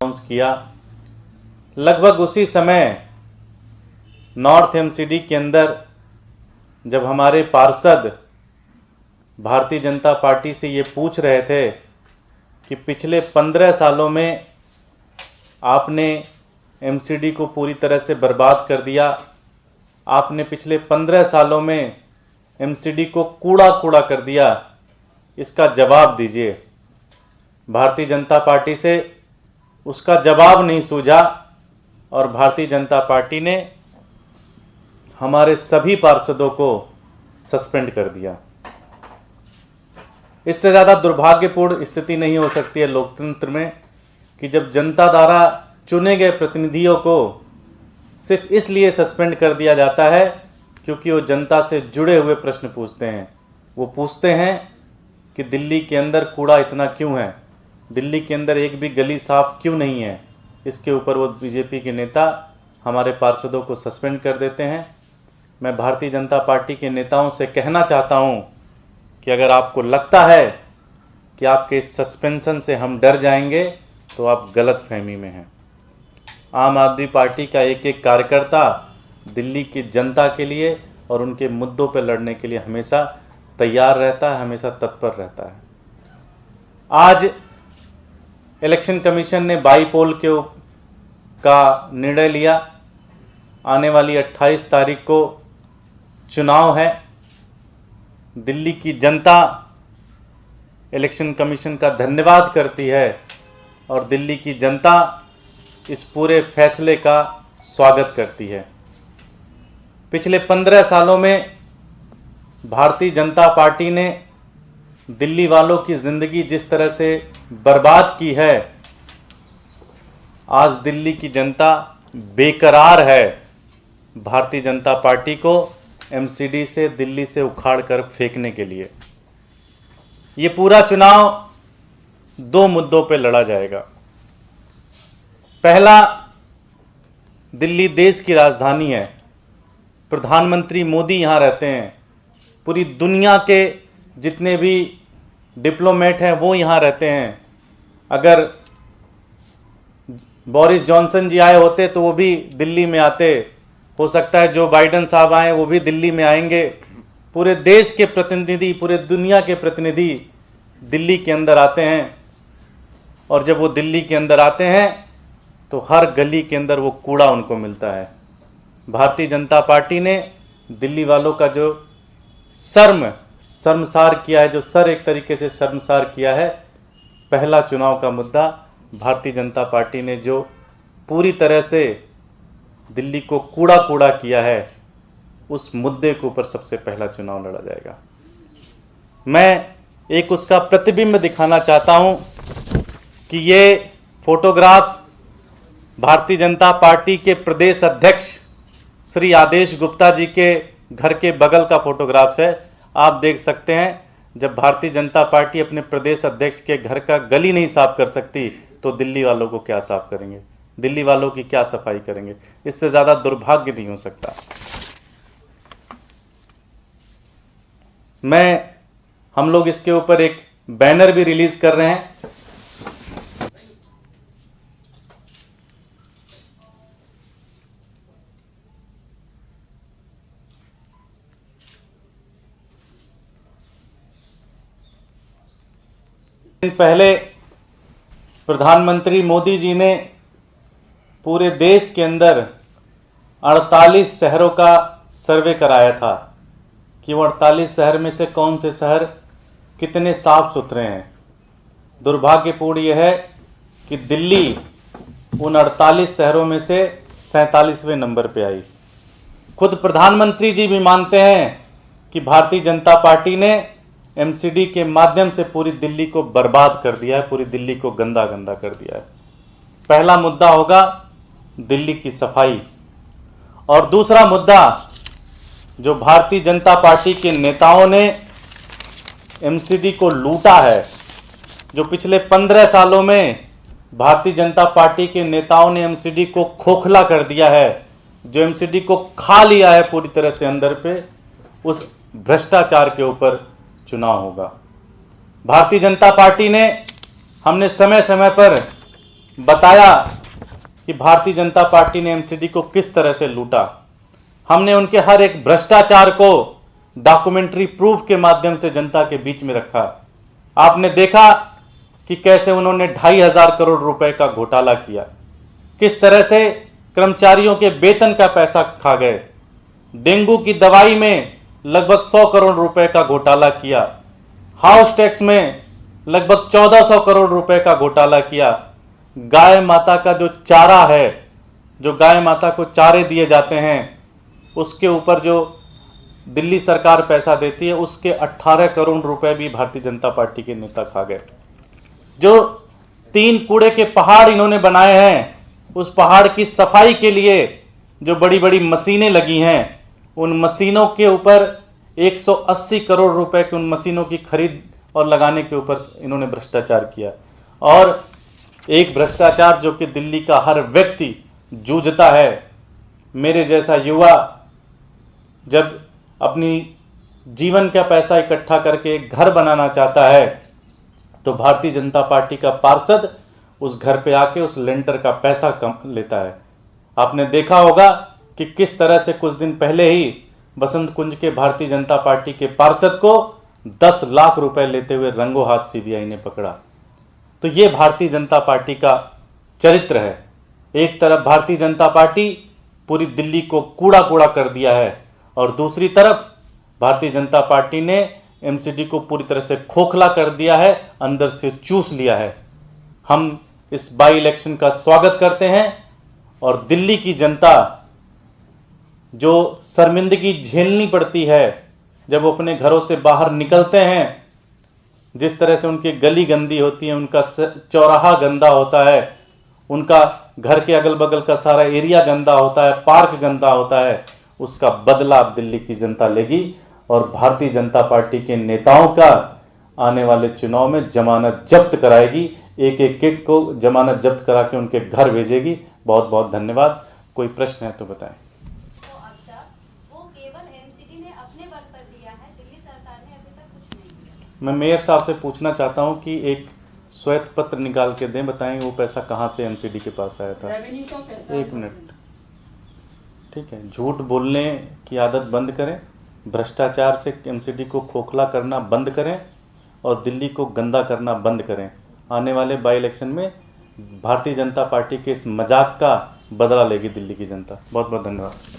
Announce किया। लगभग उसी समय नॉर्थ एमसीडी के अंदर जब हमारे पार्षद भारतीय जनता पार्टी से ये पूछ रहे थे कि पिछले 15 सालों में आपने एमसीडी को पूरी तरह से बर्बाद कर दिया, आपने पिछले 15 सालों में एमसीडी को कूड़ा कूड़ा कर दिया, इसका जवाब दीजिए। भारतीय जनता पार्टी से उसका जवाब नहीं सूझा और भारतीय जनता पार्टी ने हमारे सभी पार्षदों को सस्पेंड कर दिया। इससे ज़्यादा दुर्भाग्यपूर्ण स्थिति नहीं हो सकती है लोकतंत्र में कि जब जनता द्वारा चुने गए प्रतिनिधियों को सिर्फ इसलिए सस्पेंड कर दिया जाता है क्योंकि वो जनता से जुड़े हुए प्रश्न पूछते हैं। वो पूछते हैं कि दिल्ली के अंदर कूड़ा इतना क्यों है, दिल्ली के अंदर एक भी गली साफ क्यों नहीं है। इसके ऊपर वो बीजेपी के नेता हमारे पार्षदों को सस्पेंड कर देते हैं। मैं भारतीय जनता पार्टी के नेताओं से कहना चाहता हूं कि अगर आपको लगता है कि आपके सस्पेंशन से हम डर जाएंगे तो आप गलत फहमी में हैं। आम आदमी पार्टी का एक एक कार्यकर्ता दिल्ली की जनता के लिए और उनके मुद्दों पर लड़ने के लिए हमेशा तैयार रहता है, हमेशा तत्पर रहता है। आज इलेक्शन कमीशन ने बाईपोल का निर्णय लिया। आने वाली 28 तारीख को चुनाव है। दिल्ली की जनता इलेक्शन कमीशन का धन्यवाद करती है और दिल्ली की जनता इस पूरे फैसले का स्वागत करती है। पिछले 15 सालों में भारतीय जनता पार्टी ने दिल्ली वालों की ज़िंदगी जिस तरह से बर्बाद की है, आज दिल्ली की जनता बेकरार है भारतीय जनता पार्टी को एमसीडी से दिल्ली से उखाड़ कर फेंकने के लिए। ये पूरा चुनाव 2 मुद्दों पे लड़ा जाएगा। पहला, दिल्ली देश की राजधानी है, प्रधानमंत्री मोदी यहाँ रहते हैं, पूरी दुनिया के जितने भी डिप्लोमेट हैं वो यहाँ रहते हैं। अगर बोरिस जॉनसन जी आए होते तो वो भी दिल्ली में आते, हो सकता है जो बाइडेन साहब आए वो भी दिल्ली में आएंगे। पूरे देश के प्रतिनिधि, पूरे दुनिया के प्रतिनिधि दिल्ली के अंदर आते हैं और जब वो दिल्ली के अंदर आते हैं तो हर गली के अंदर वो कूड़ा उनको मिलता है। भारतीय जनता पार्टी ने दिल्ली वालों का जो शर्मसार किया है, जो सर एक तरीके से शर्मसार किया है, पहला चुनाव का मुद्दा भारतीय जनता पार्टी ने जो पूरी तरह से दिल्ली को कूड़ा कूड़ा किया है, उस मुद्दे के ऊपर सबसे पहला चुनाव लड़ा जाएगा। मैं एक उसका प्रतिबिंब दिखाना चाहता हूं कि ये फोटोग्राफ्स भारतीय जनता पार्टी के प्रदेश अध्यक्ष श्री आदेश गुप्ता जी के घर के बगल का फोटोग्राफ्स है। आप देख सकते हैं, जब भारतीय जनता पार्टी अपने प्रदेश अध्यक्ष के घर का गली नहीं साफ कर सकती तो दिल्ली वालों को क्या साफ करेंगे, दिल्ली वालों की क्या सफाई करेंगे। इससे ज़्यादा दुर्भाग्य नहीं हो सकता। हम लोग इसके ऊपर एक बैनर भी रिलीज कर रहे हैं। पहले प्रधानमंत्री मोदी जी ने पूरे देश के अंदर 48 शहरों का सर्वे कराया था कि वो 48 शहर में से कौन से शहर कितने साफ सुथरे हैं। दुर्भाग्यपूर्ण यह है कि दिल्ली उन 48 शहरों में से 47वें नंबर पे आई। खुद प्रधानमंत्री जी भी मानते हैं कि भारतीय जनता पार्टी ने एमसीडी के माध्यम से पूरी दिल्ली को बर्बाद कर दिया है, पूरी दिल्ली को गंदा गंदा कर दिया है। पहला मुद्दा होगा दिल्ली की सफाई, और दूसरा मुद्दा जो भारतीय जनता पार्टी के नेताओं ने एमसीडी को लूटा है, जो पिछले 15 सालों में भारतीय जनता पार्टी के नेताओं ने एमसीडी को खोखला कर दिया है, जो एमसीडी को खा लिया है पूरी तरह से अंदर पे, उस भ्रष्टाचार के ऊपर चुनाव होगा। भारतीय जनता पार्टी ने, हमने समय समय पर बताया कि भारतीय जनता पार्टी ने एमसीडी को किस तरह से लूटा। हमने उनके हर एक भ्रष्टाचार को डॉक्यूमेंट्री प्रूफ के माध्यम से जनता के बीच में रखा। आपने देखा कि कैसे उन्होंने 2,500 करोड़ रुपए का घोटाला किया, किस तरह से कर्मचारियों के वेतन का पैसा खा गए, डेंगू की दवाई में लगभग 100 करोड़ रुपए का घोटाला किया, हाउस टैक्स में लगभग 1400 करोड़ रुपए का घोटाला किया, गाय माता का जो चारा है, जो गाय माता को चारे दिए जाते हैं, उसके ऊपर जो दिल्ली सरकार पैसा देती है, उसके 18 करोड़ रुपए भी भारतीय जनता पार्टी के नेता खा गए। जो 3 कूड़े के पहाड़ इन्होंने बनाए हैं, उस पहाड़ की सफाई के लिए जो बड़ी बड़ी मशीनें लगी हैं, उन मशीनों के ऊपर 180 करोड़ रुपए की उन मशीनों की खरीद और लगाने के ऊपर इन्होंने भ्रष्टाचार किया। और एक भ्रष्टाचार जो कि दिल्ली का हर व्यक्ति जूझता है। मेरे जैसा युवा जब अपनी जीवन का पैसा इकट्ठा करके एक घर बनाना चाहता है, तो भारतीय जनता पार्टी का पार्षद उस घर पे आके उस लेंटर का पैसा कम लेता है। आपने देखा होगा कि किस तरह से कुछ दिन पहले ही बसंत कुंज के भारतीय जनता पार्टी के पार्षद को 10 लाख रुपए लेते हुए रंगों हाथ सीबीआई ने पकड़ा। तो ये भारतीय जनता पार्टी का चरित्र है। एक तरफ भारतीय जनता पार्टी पूरी दिल्ली को कूड़ा कूड़ा कर दिया है, और दूसरी तरफ भारतीय जनता पार्टी ने एमसीडी को पूरी तरह से खोखला कर दिया है, अंदर से चूस लिया है। हम इस बाई इलेक्शन का स्वागत करते हैं, और दिल्ली की जनता जो शर्मिंदगी झेलनी पड़ती है जब वो अपने घरों से बाहर निकलते हैं, जिस तरह से उनकी गली गंदी होती है, उनका चौराहा गंदा होता है, उनका घर के अगल बगल का सारा एरिया गंदा होता है, पार्क गंदा होता है, उसका बदला अब दिल्ली की जनता लेगी। और भारतीय जनता पार्टी के नेताओं का आने वाले चुनाव में जमानत जब्त कराएगी, एक एक को जमानत जब्त करा के उनके घर भेजेगी। बहुत बहुत धन्यवाद। कोई प्रश्न है तो बताएं। तो अब तक वो केवल एमसीडी ने अपने बल पर दिया है, दिल्ली सरकार ने अभी तक कुछ नहीं दिया। मैं मेयर साहब से पूछना चाहता हूं कि एक श्वेत पत्र निकाल के दें, बताएंगे वो पैसा कहां से एमसीडी के पास आया था। एक मिनट, ठीक है। झूठ बोलने की आदत बंद करें, भ्रष्टाचार से एमसीडी को खोखला करना बंद करें, और दिल्ली को गंदा करना बंद करें। आने वाले बाई इलेक्शन में भारतीय जनता पार्टी के इस मजाक का बदला लेगी दिल्ली की जनता। बहुत बहुत धन्यवाद।